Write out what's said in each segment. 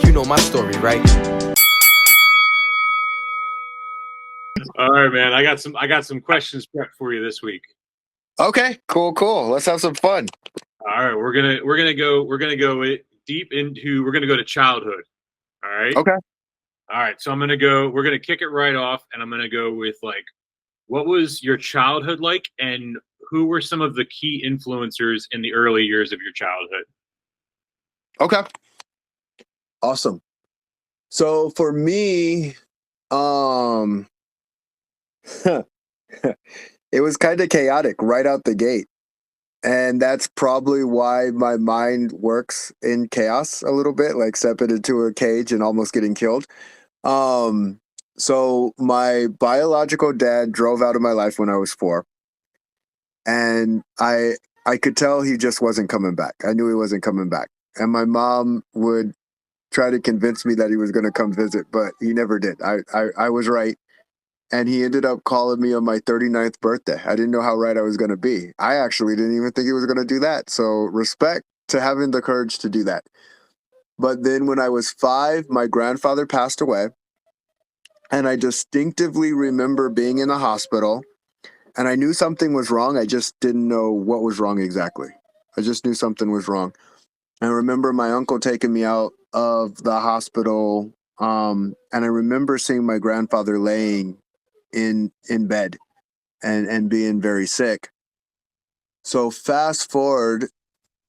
You know my story, right? All right, man. I got some questions prepped for you this week. Okay, cool. Let's have some fun. All right, we're gonna go deep into we're gonna go to childhood. All right. Okay. All right. So we're gonna kick it right off, and I'm gonna go with like, what was your childhood like, and who were some of the key influencers in the early years of your childhood? Okay. Awesome. So for me, um it was kind of chaotic right out the gate. And that's probably why my mind works in chaos a little bit, like stepping into a cage and almost getting killed. Um, so my biological dad drove out of my life when I was 4, and I could tell he just wasn't coming back. I knew he wasn't coming back, and my mom would try to convince me that he was going to come visit, but he never did. I was right. And he ended up calling me on my 39th birthday. I didn't know how right I was going to be. I actually didn't even think he was going to do that. So respect to having the courage to do that. But then when I was 5, my grandfather passed away. And I distinctively remember being in the hospital. And I knew something was wrong. I just didn't know what was wrong exactly. I just knew something was wrong. I remember my uncle taking me out of the hospital. And I remember seeing my grandfather laying in bed and being very sick. So fast forward,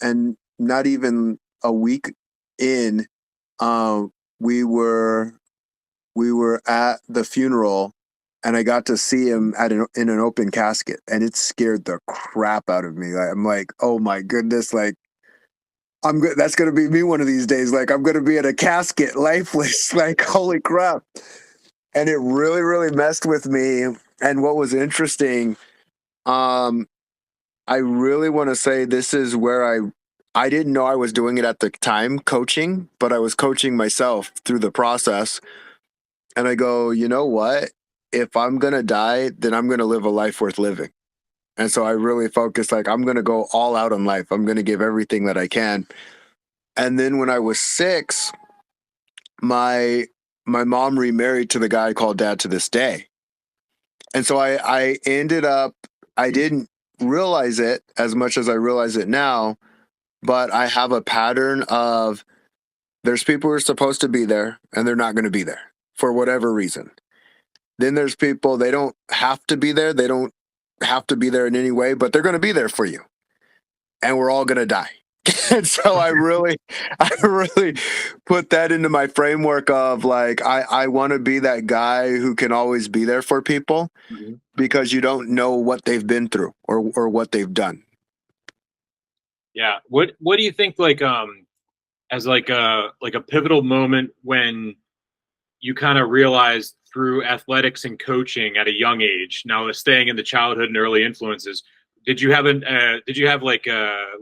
and not even a week in, we were at the funeral, and I got to see him in an open casket, and it scared the crap out of me. I'm like, oh my goodness, like I'm good. That's gonna be me one of these days. Like I'm gonna be in a casket, lifeless. Like holy crap! And it really messed with me. And what was interesting, um, I really want to say this is where I didn't know I was doing it at the time, coaching, but I was coaching myself through the process. And I go, you know what? If I'm gonna die, then I'm gonna live a life worth living. And so I really focused, like I'm gonna go all out on life. I'm gonna give everything that I can. And then when I was 6, my mom remarried to the guy I call dad to this day. And so I ended up, I didn't realize it as much as I realize it now, but I have a pattern of there's people who are supposed to be there and they're not going to be there for whatever reason. Then there's people, they don't have to be there. They don't have to be there in any way, but they're going to be there for you. And we're all going to die. And so I really put that into my framework of like, I want to be that guy who can always be there for people because you don't know what they've been through or what they've done. Yeah. What do you think as like a pivotal moment when you kind of realized through athletics and coaching at a young age, now staying in the childhood and early influences, did you have like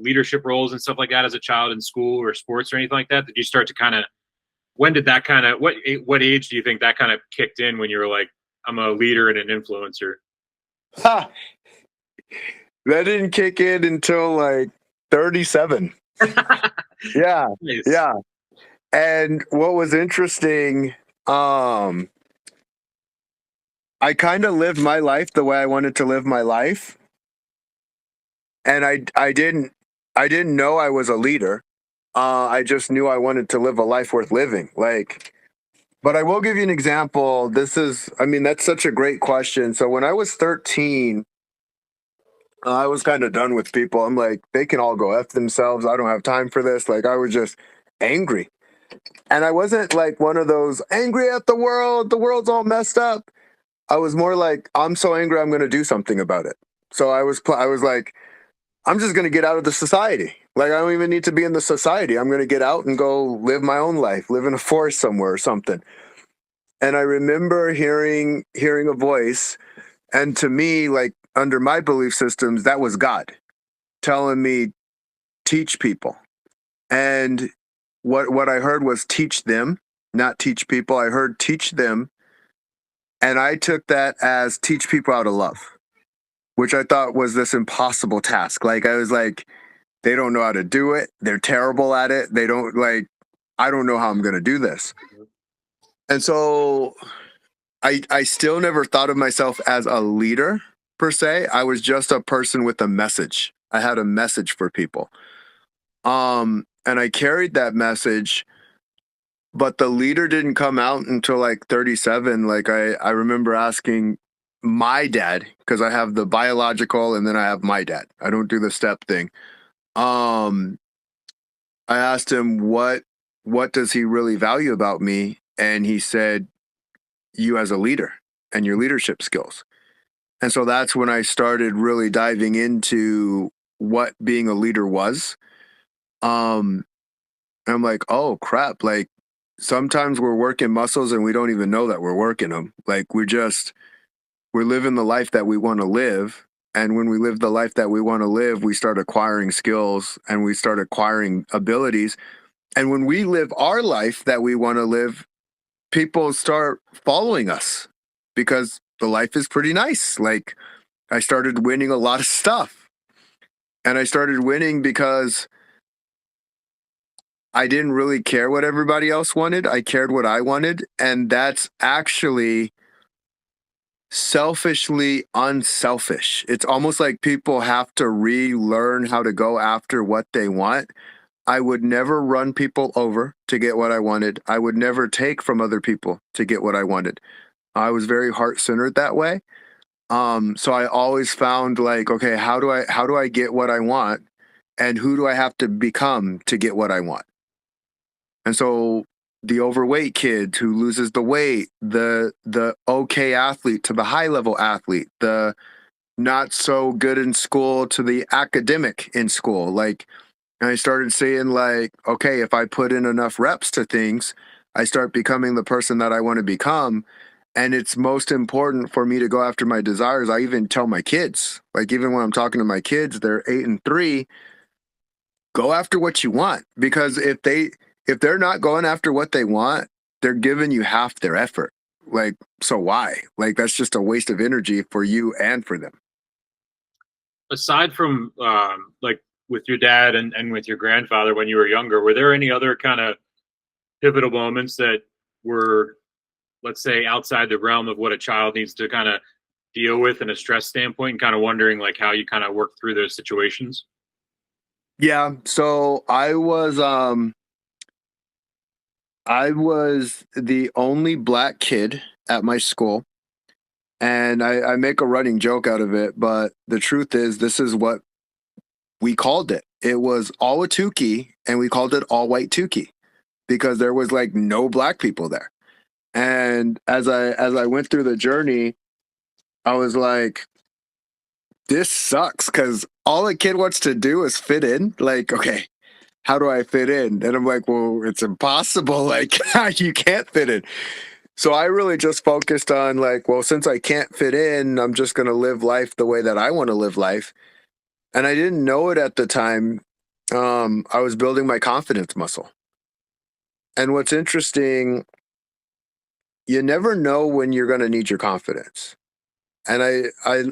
leadership roles and stuff like that as a child in school or sports or anything like that? Did you start to kind of, when did that kind of, what age do you think that kind of kicked in when you were like, I'm a leader and an influencer? Ha! That didn't kick in until like 37. Yeah. Nice. Yeah. And what was interesting, I kind of lived my life the way I wanted to live my life. And I didn't know I was a leader. I just knew I wanted to live a life worth living. Like, but I will give you an example. That's such a great question. So when I was 13, I was kind of done with people. I'm like, they can all go F themselves. I don't have time for this. Like, I was just angry. And I wasn't like one of those angry at the world. The world's all messed up. I was more like, I'm so angry, I'm going to do something about it. So I was like, I'm just going to get out of the society. Like, I don't even need to be in the society. I'm going to get out and go live my own life, live in a forest somewhere or something. And I remember hearing a voice. And to me, like under my belief systems, that was God telling me, teach people. And what I heard was teach them, not teach people. I heard teach them. And I took that as teach people how to love, which I thought was this impossible task. Like, I was like, they don't know how to do it. They're terrible at it. They don't like, I don't know how I'm going to do this. And so I still never thought of myself as a leader per se. I was just a person with a message. I had a message for people. And I carried that message, but the leader didn't come out until like 37. Like I remember asking my dad, because I have the biological and then I have my dad. I don't do the step thing. Um, I asked him what does he really value about me? And he said, you as a leader and your leadership skills. And so that's when I started really diving into what being a leader was. Um, and I'm like, oh crap, like sometimes we're working muscles and we don't even know that we're working them. Like we're living the life that we want to live. And when we live the life that we want to live, we start acquiring skills and we start acquiring abilities. And when we live our life that we want to live, people start following us because the life is pretty nice. Like I started winning a lot of stuff. And I started winning because I didn't really care what everybody else wanted. I cared what I wanted. And that's actually selfishly unselfish. It's almost like people have to relearn how to go after what they want. I would never run people over to get what I wanted. I would never take from other people to get what I wanted. I was very heart-centered that way. So I always found like, okay, how do I get what I want? And who do I have to become to get what I want? And so the overweight kid who loses the weight, the okay athlete to the high level athlete, the not so good in school to the academic in school. Like, and I started seeing like, okay, if I put in enough reps to things, I start becoming the person that I want to become. And it's most important for me to go after my desires. I even tell my kids, like even when I'm talking to my kids, they're 8 and 3, go after what you want. Because if they're not going after what they want, they're giving you half their effort. Like, so why? Like that's just a waste of energy for you and for them. Aside from like with your dad and with your grandfather when you were younger, were there any other kind of pivotal moments that were, let's say, outside the realm of what a child needs to kind of deal with in a stress standpoint, and kind of wondering like how you kind of work through those situations? Yeah. So I was the only black kid at my school. And I make a running joke out of it, but the truth is, this is what we called it. It was all a Tukey, and we called it all white Tukey because there was like no black people there. And as I went through the journey, I was like, this sucks because all a kid wants to do is fit in. Like, okay, how do I fit in? And I'm like, well, it's impossible. Like, you can't fit in. So I really just focused on like, well, since I can't fit in, I'm just going to live life the way that I want to live life. And I didn't know it at the time. I was building my confidence muscle. And what's interesting, you never know when you're going to need your confidence. And I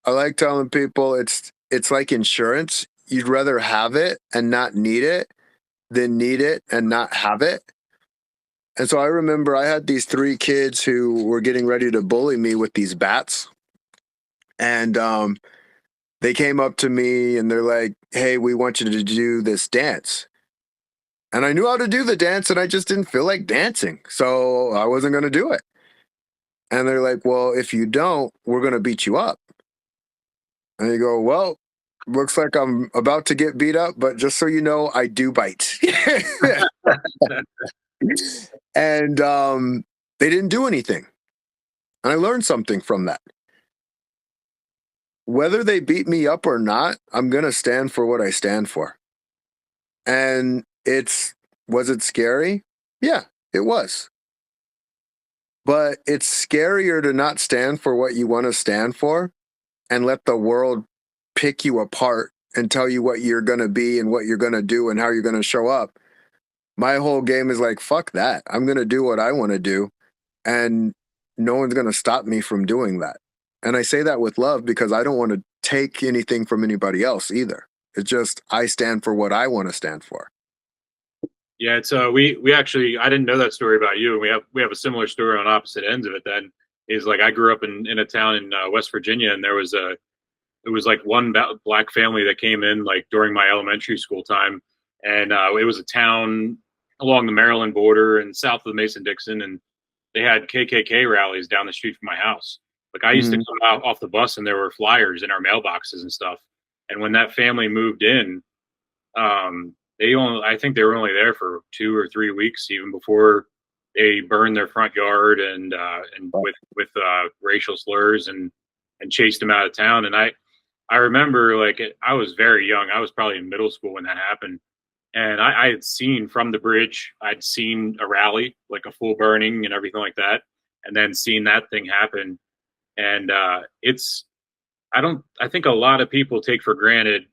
like telling people it's like insurance. You'd rather have it and not need it than need it and not have it. And so I remember I had these 3 kids who were getting ready to bully me with these bats. And they came up to me and they're like, hey, we want you to do this dance. And I knew how to do the dance and I just didn't feel like dancing. So I wasn't going to do it. And they're like, well, if you don't, we're going to beat you up. And you go, well, looks like I'm about to get beat up, but just so you know, I do bite. And they didn't do anything. And I learned something from that. Whether they beat me up or not, I'm going to stand for what I stand for. And was it scary? Yeah, it was. But it's scarier to not stand for what you want to stand for and let the world pick you apart and tell you what you're going to be and what you're going to do and how you're going to show up. My whole game is like, fuck that. I'm going to do what I want to do. And no one's going to stop me from doing that. And I say that with love because I don't want to take anything from anybody else either. It's just I stand for what I want to stand for. Yeah, it's we actually I didn't know that story about you. We have a similar story on opposite ends of it. Then is like I grew up in a town in West Virginia, and it was like one black family that came in like during my elementary school time, and it was a town along the Maryland border and south of the Mason Dixon, and they had KKK rallies down the street from my house. Like I used to Mhm. come out off the bus and there were flyers in our mailboxes and stuff. And when that family moved in, I think they were only there for 2 or 3 weeks, even before they burned their front yard and with racial slurs and chased them out of town. And I remember like I was very young. I was probably in middle school when that happened. And I had seen from the bridge, I'd seen a rally, like a full burning and everything like that, and then seen that thing happen. And I think a lot of people take for granted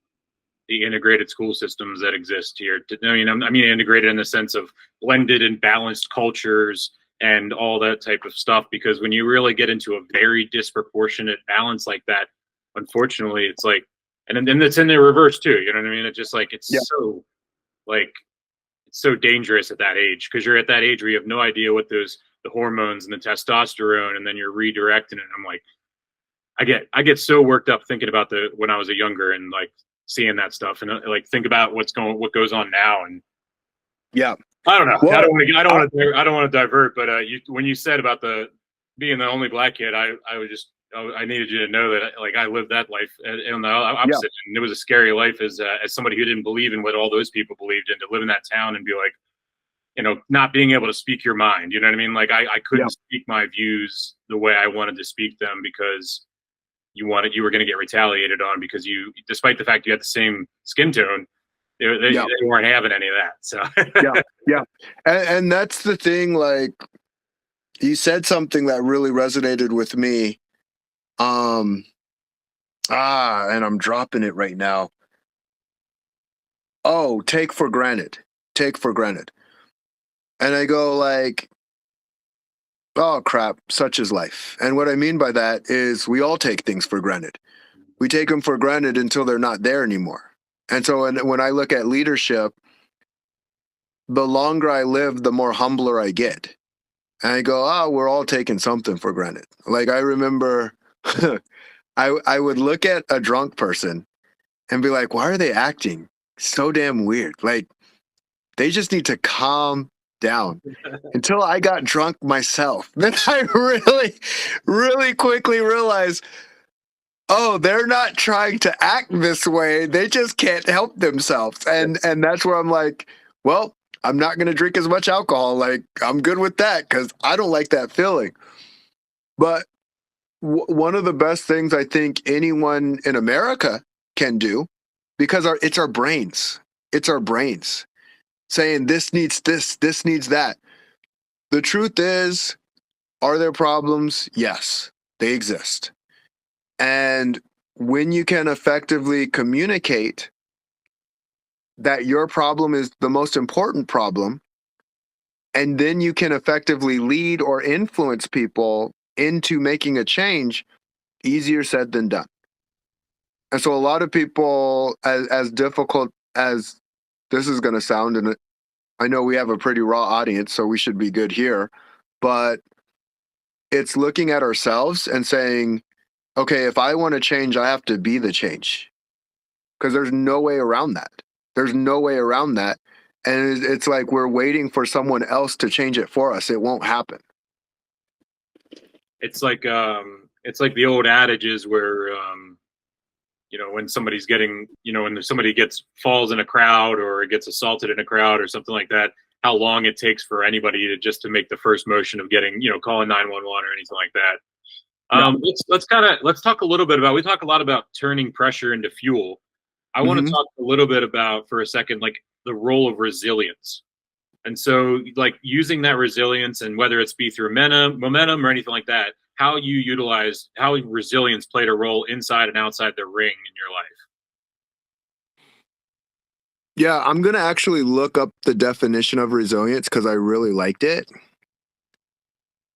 the integrated school systems that exist here. I mean, integrated in the sense of blended and balanced cultures and all that type of stuff. Because when you really get into a very disproportionate balance like that, unfortunately, it's like, and then it's in the reverse too. You know what I mean? It's just like Yeah. like it's so dangerous at that age because you're at that age where you have no idea what the hormones and the testosterone, and then you're redirecting it. And I'm like, I get so worked up thinking about the when I was a younger and like seeing that stuff and like think about what goes on now. And Yeah. I don't know. Well, I, I don't want to divert, but when you said about the being the only black kid, I was just I needed you to know that like I lived that life on the yeah. opposite, and it was a scary life as somebody who didn't believe in what all those people believed in, to live in that town and be like, not being able to speak your mind. You know what I mean? Like I Yeah. couldn't speak my views the way I wanted to speak them because you were going to get retaliated on because despite the fact you had the same skin tone, Yeah. they weren't having any of that. Yeah. So Yeah. And that's the thing. Like, you said something that really resonated with me. Um, and I'm dropping it right now. Oh, take for granted. Take for granted. And I go like, oh crap, such is life. And what I mean by that is we all take things for granted. We take them for granted until they're not there anymore. And so when I look at leadership, the longer I live, the more humbler I get. And I go, oh, we're all taking something for granted. Like I remember I would look at a drunk person and be like, why are they acting so damn weird? Like they just need to calm down. Until I got drunk myself. Then I really, really quickly realized, oh, they're not trying to act this way. They just can't help themselves. And that's where I'm like, well, I'm not going to drink as much alcohol. Like I'm good with that because I don't like that feeling. But one of the best things I think anyone in America can do, because it's our brains. It's our brains saying this needs that. The truth is, are there problems? Yes, they exist. And when you can effectively communicate that your problem is the most important problem, and then you can effectively lead or influence people into making a change, easier said than done. And so a lot of people, as difficult as this is going to sound, and I know we have a pretty raw audience, so we should be good here, but it's looking at ourselves and saying, okay, if I want to change, I have to be the change because there's no way around that. There's no way around that. And it's like we're waiting for someone else to change it for us. It won't happen. it's like the old adages where when somebody's getting when somebody gets falls in a crowd or gets assaulted in a crowd or something like that, how long it takes for anybody to make the first motion of getting calling 911 or anything like that. Yeah. Let's talk a little bit about, we talk a lot about turning pressure into fuel. I want to Mm-hmm. talk a little bit about for a second, like the role of resilience. And so like using that resilience, and whether it's be through momentum or anything like that, how resilience played a role inside and outside the ring in your life. Yeah, I'm going to actually look up the definition of resilience because I really liked it.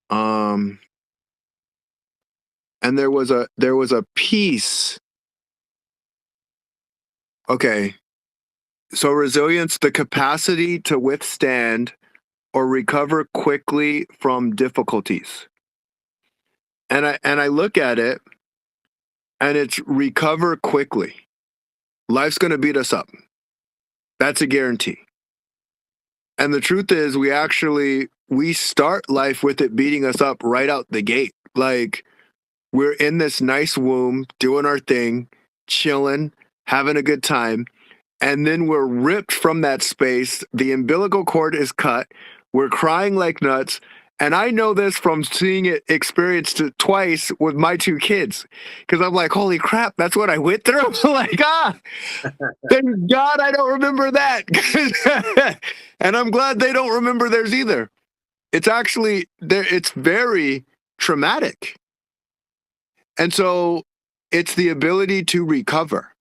Um, and there was a piece. Okay. So resilience, the capacity to withstand or recover quickly from difficulties. And I look at it and it's recover quickly. Life's going to beat us up. That's a guarantee. And the truth is we start life with it beating us up right out the gate. Like we're in this nice womb doing our thing, chilling, having a good time. And then we're ripped from that space. The umbilical cord is cut. We're crying like nuts. And I know this from seeing it experienced it twice with my two kids. Because I'm like, holy crap, that's what I went through. Like, thank God I don't remember that. And I'm glad they don't remember theirs either. It's actually, it's very traumatic. And so it's the ability to recover.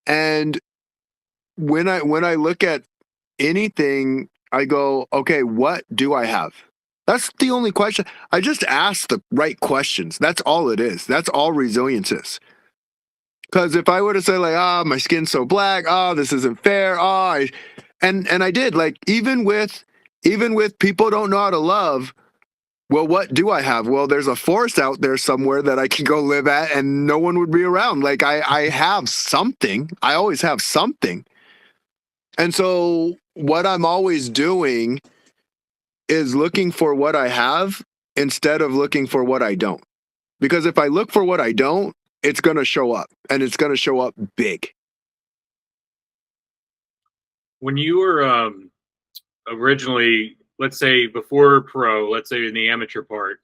And when I look at anything, I go, okay, what do I have? That's the only question. I just ask the right questions. That's all it is. That's all resilience is. Because if I were to say like, my skin's so black, this isn't fair, and I did like even with people don't know how to love. Well, what do I have? Well, there's a forest out there somewhere that I can go live at, and no one would be around. Like I have something. I always have something. And so what I'm always doing is looking for what I have instead of looking for what I don't. Because if I look for what I don't, it's going to show up and it's going to show up big. When you were originally, let's say before pro, let's say in the amateur part,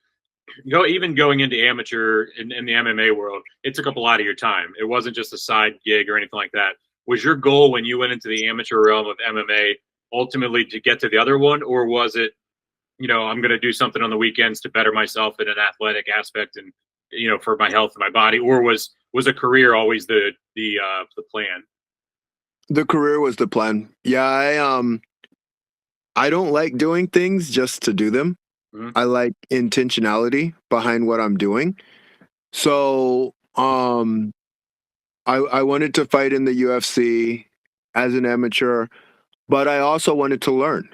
even going into amateur in the MMA world, it took up a lot of your time. It wasn't just a side gig or anything like that. Was your goal when you went into the amateur realm of MMA ultimately to get to the other one, or was it, I'm going to do something on the weekends to better myself in an athletic aspect and for my health and my body, or was a career always the plan? The career was the plan. Yeah, I don't like doing things just to do them. Mm-hmm. I like intentionality behind what I'm doing. So, I wanted to fight in the UFC as an amateur, but I also wanted to learn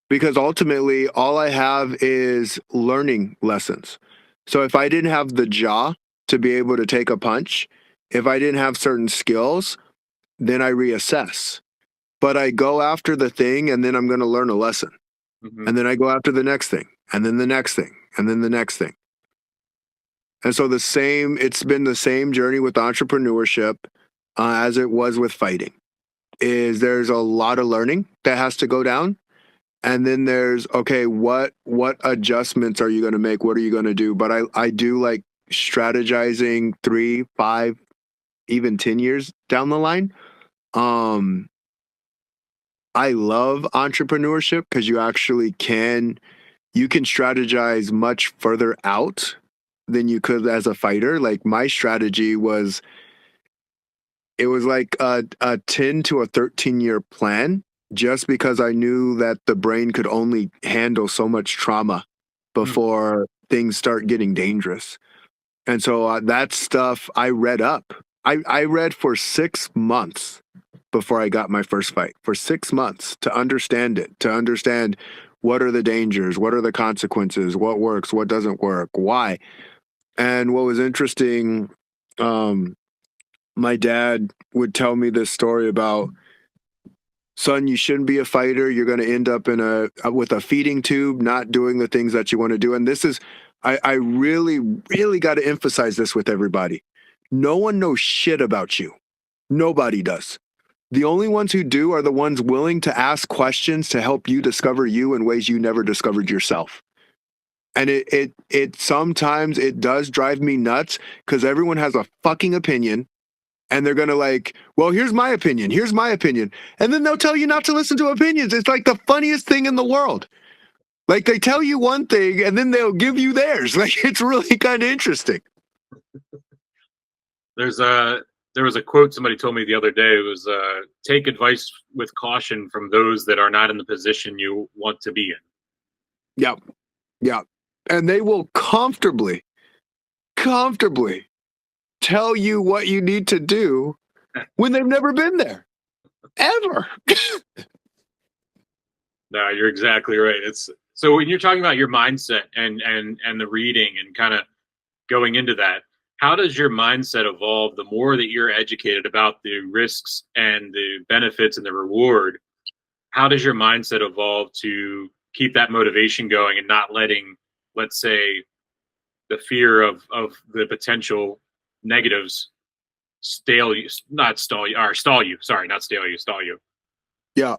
because ultimately all I have is learning lessons. So if I didn't have the jaw to be able to take a punch, if I didn't have certain skills, then I reassess. But I go after the thing and then I'm going to learn a lesson. Mm-hmm. And then I go after the next thing and then the next thing and then the next thing. And so it's been the same journey with entrepreneurship as it was with fighting. There's a lot of learning that has to go down. And then there's, okay, what adjustments are you going to make? What are you going to do? But I do like strategizing 3, 5, even 10 years down the line. I love entrepreneurship because you can strategize much further out than you could as a fighter. Like my strategy was, it was like a 10 to a 13-year plan just because I knew that the brain could only handle so much trauma before things start getting dangerous. And so that stuff I read up. I read for 6 months before I got my first fight, for 6 months to understand it, to understand what are the dangers, what are the consequences, what works, what doesn't work, why. And what was interesting, my dad would tell me this story about, son, you shouldn't be a fighter. You're going to end up with a feeding tube, not doing the things that you want to do. And this is, I really, really got to emphasize this with everybody. No one knows shit about you. Nobody does. The only ones who do are the ones willing to ask questions to help you discover you in ways you never discovered yourself. And it sometimes it does drive me nuts because everyone has a fucking opinion. And they're going to like, well, here's my opinion. Here's my opinion. And then they'll tell you not to listen to opinions. It's like the funniest thing in the world. Like they tell you one thing and then they'll give you theirs. Like it's really kind of interesting. There was a quote somebody told me the other day. It was, take advice with caution from those that are not in the position you want to be in. Yeah. Yeah. And they will comfortably tell you what you need to do when they've never been there. ever. No, you're exactly right. It's so when you're talking about your mindset and the reading and kind of going into that, how does your mindset evolve the more that you're educated about the risks and the benefits and the reward? How does your mindset evolve to keep that motivation going and not letting, let's say, the fear of the potential negatives stale you, not stall you, or stall you. Sorry, not stale you, stall you. Yeah.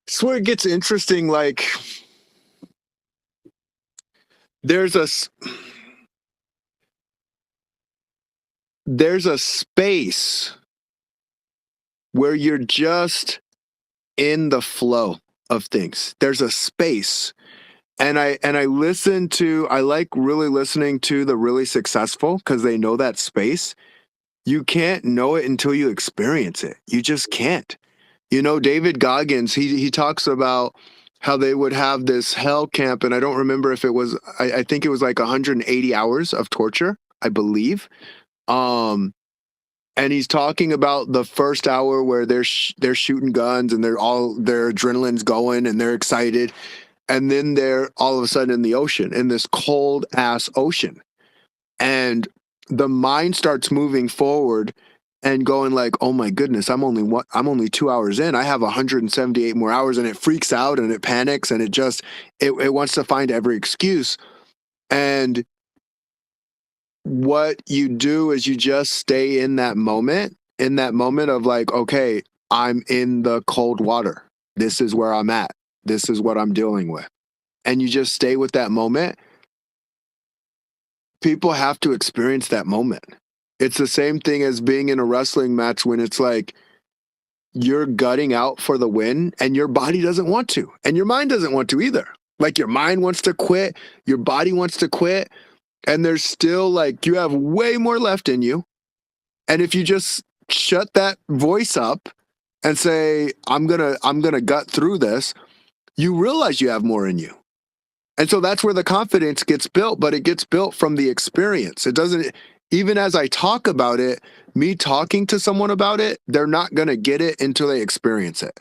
It's where it gets interesting. Like, there's a there's a space where you're just in the flow of things. There's a space. And I like really listening to the really successful because they know that space. You can't know it until you experience it. You just can't. You know, David Goggins, he talks about how they would have this hell camp, and I don't remember if it was, I think it was like 180 hours of torture, I believe. Um, and he's talking about the first hour where they're shooting guns and their adrenaline's going and they're excited, and then they're all of a sudden in the ocean, in this cold ass ocean, and the mind starts moving forward and going like, oh my goodness, I'm only 2 hours in. I have 178 more hours, and it freaks out and it panics and it wants to find every excuse. And what you do is you just stay in that moment of like, okay, I'm in the cold water. This is where I'm at. This is what I'm dealing with. And you just stay with that moment. People have to experience that moment. It's the same thing as being in a wrestling match when it's like you're gutting out for the win and your body doesn't want to, and your mind doesn't want to either. Like your mind wants to quit, your body wants to quit, and there's still like you have way more left in you. And if you just shut that voice up and say, I'm gonna gut through this, you realize you have more in you. And so that's where the confidence gets built, but it gets built from the experience. It doesn't, even as I talk about it, me talking to someone about it, they're not going to get it until they experience it.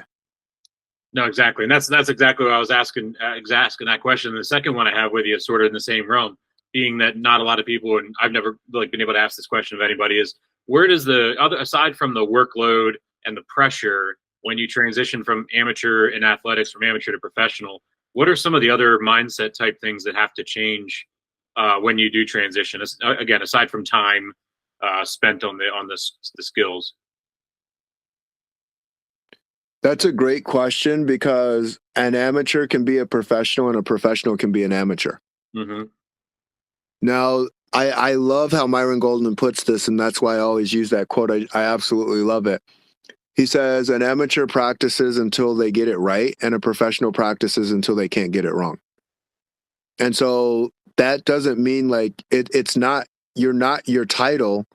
No, exactly, and that's exactly what I was asking. Asking that question. The second one I have with you is sort of in the same realm, being that not a lot of people, and I've never like been able to ask this question of anybody, is where does the other, aside from the workload and the pressure, when you transition from amateur in athletics, from amateur to professional, what are some of the other mindset type things that have to change when you do transition? Again, aside from time spent on the skills. That's a great question because an amateur can be a professional and a professional can be an amateur. Mm-hmm. Now, I love how Myron Golden puts this, and that's why I always use that quote. I absolutely love it. He says, an amateur practices until they get it right, and a professional practices until they can't get it wrong. And so that doesn't mean like it's not, you're not your title.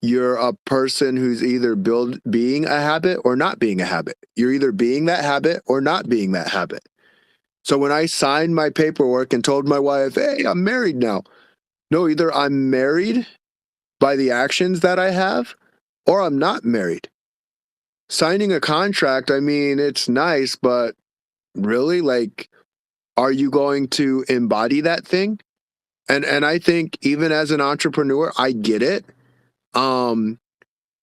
You're a person who's either being a habit or not being a habit. You're either being that habit or not being that habit. So when I signed my paperwork and told my wife, hey, I'm married now. No, either I'm married by the actions that I have or I'm not married. Signing a contract, I mean, it's nice, but really, like, are you going to embody that thing? And I think even as an entrepreneur, I get it. Um,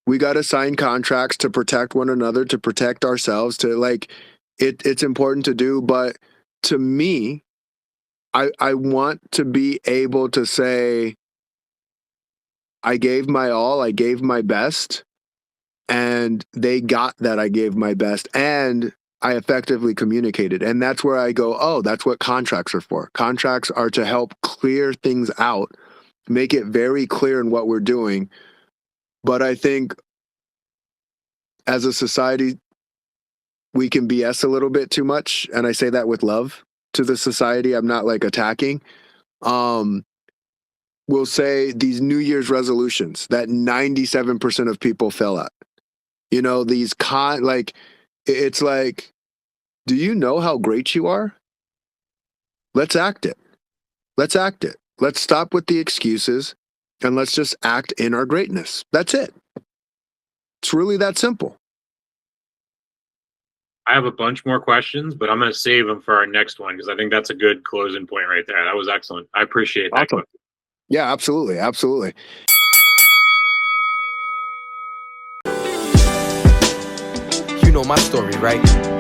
we got to sign contracts to protect one another, to protect ourselves, to like it's important to do. But to me, I want to be able to say, I gave my all, I gave my best, and they got that I gave my best and I effectively communicated. And that's where I go, oh, that's what contracts are for. Contracts are to help clear things out, make it very clear in what we're doing. But I think as a society, we can BS a little bit too much. And I say that with love to the society. I'm not like attacking. Um, we'll say these New Year's resolutions that 97% of people fail at. You know, like, it's like, do you know how great you are? Let's act it. Let's act it. Let's stop with the excuses and let's just act in our greatness. That's it. It's really that simple. I have a bunch more questions, but I'm going to save them for our next one because I think that's a good closing point right there. That was excellent. I appreciate that. Awesome. Yeah, absolutely. Absolutely. You know my story, right?